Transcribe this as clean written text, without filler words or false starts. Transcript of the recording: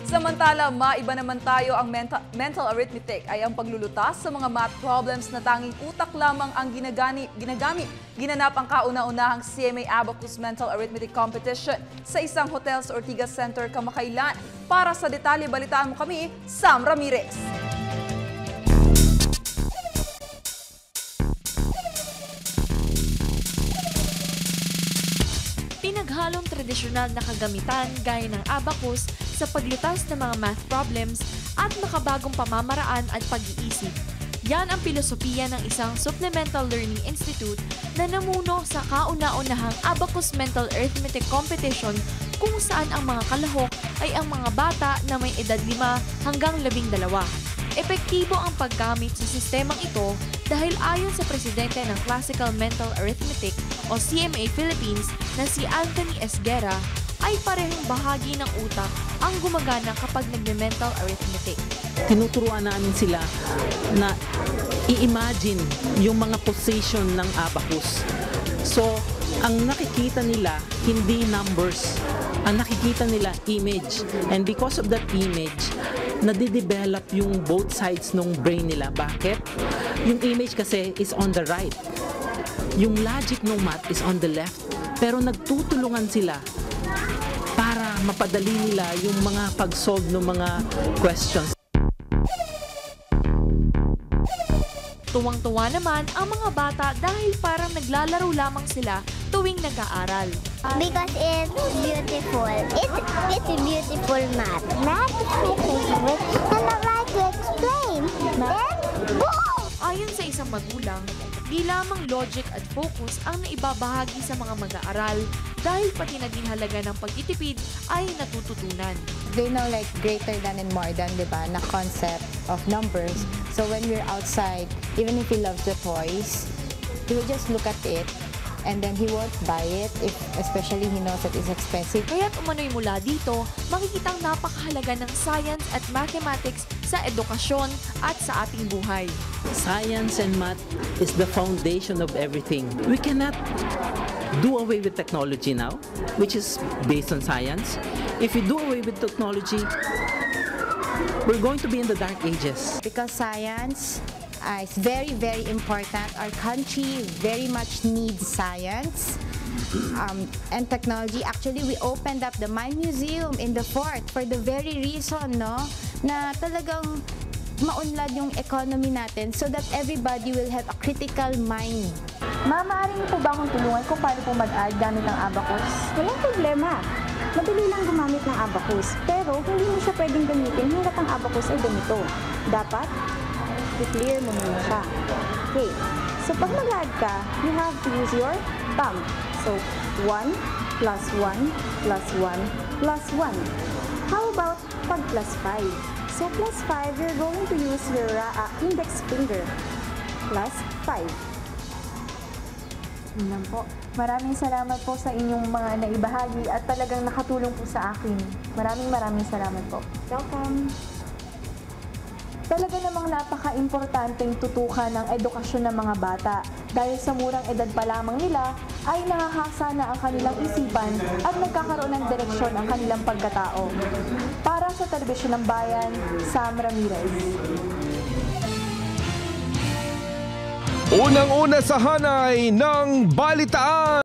Samantala, maiba naman tayo. Ang mental arithmetic ay ang paglulutas sa mga math problems na tanging utak lamang ang ginagamit. Ginanap ang kauna-unahang CMA Abacus Mental Arithmetic Competition sa isang hotel sa Ortigas Center kamakailan. Para sa detalye, balitaan mo kami, Sam Ramirez. Pinaghalong tradisyonal na kagamitan gaya ng abacus sa paglutas ng mga math problems at makabagong pamamaraan at pag-iisip. Yan ang filosofiya ng isang supplemental learning institute na namuno sa kauna-unahang Abacus Mental Arithmetic Competition kung saan ang mga kalahok ay ang mga bata na may edad 5 hanggang 12. Epektibo ang paggamit sa sistemang ito dahil ayon sa presidente ng Classical Mental Arithmetic o CMA Philippines na si Anthony Esguerra, ay parehong bahagi ng utak ang gumagana kapag nagme-mental arithmetic. Tinuturuan namin sila na i-imagine yung mga position ng abacus. So, ang nakikita nila hindi numbers, ang nakikita nila image. And because of that image, nadidevelop yung both sides ng brain nila. Bakit? Yung image kasi is on the right. Yung logic ng math is on the left. Pero nagtutulungan sila para mapadali nila yung mga pag-solve ng mga questions. Tuwang-tuwa naman ang mga bata dahil parang naglalaro lamang sila tuwing nag-aaral. Because it's beautiful. It's a beautiful math. Math is my favorite and I like to explain. Then, boom! Ayon sa isang magulang, di lamang logic at focus ang naibabahagi sa mga mag-aaral dahil pati naging halaga ng pagtitipid ay natututunan. They know like greater than and more than, di ba, na concept of numbers. So when we're outside, even if he loves the toys, he will just look at it and then he won't buy it, especially he knows that it's expensive. Kaya't umano'y mula dito, makikitang napakahalaga ng science at mathematics sa edukasyon at sa ating buhay. Science and math is the foundation of everything. We cannot do away with technology now, which is based on science. If we do away with technology, we're going to be in the dark ages. Because science is very, very important. Our country very much needs science and technology. Actually, we opened up the Mind Museum in the fort for the very reason, no, na talagang maunlad yung economy natin so that everybody will have a critical mind. Maaari niyo po ba akong tulungan kung paano po mag-add gamit ng abacus? Walang problema. Madali lang gumamit ng abacus, pero hindi mo siya pwedeng gamitin hanggat ang abacus ay ganito. Dapat, i-clear mo muna siya. Okay, so pag mag-add ka, you have to use your thumb. So, 1 plus 1 plus 1 plus 1. How about pag plus 5? So, plus 5, you're going to use your index finger. Plus 5. Yun lang po. Maraming salamat po sa inyong mga naibahagi at talagang nakatulong po sa akin. Maraming salamat po. Welcome! Talaga namang napaka-importanteng tutukan ng edukasyon ng mga bata dahil sa murang edad pa lamang nila ay nangahasa na ang kanilang isipan at nagkakaroon ng direksyon ang kanilang pagkatao. Para sa Telebisyon ng Bayan, Sam Ramirez. Unang-una sa hanay ng balitaan.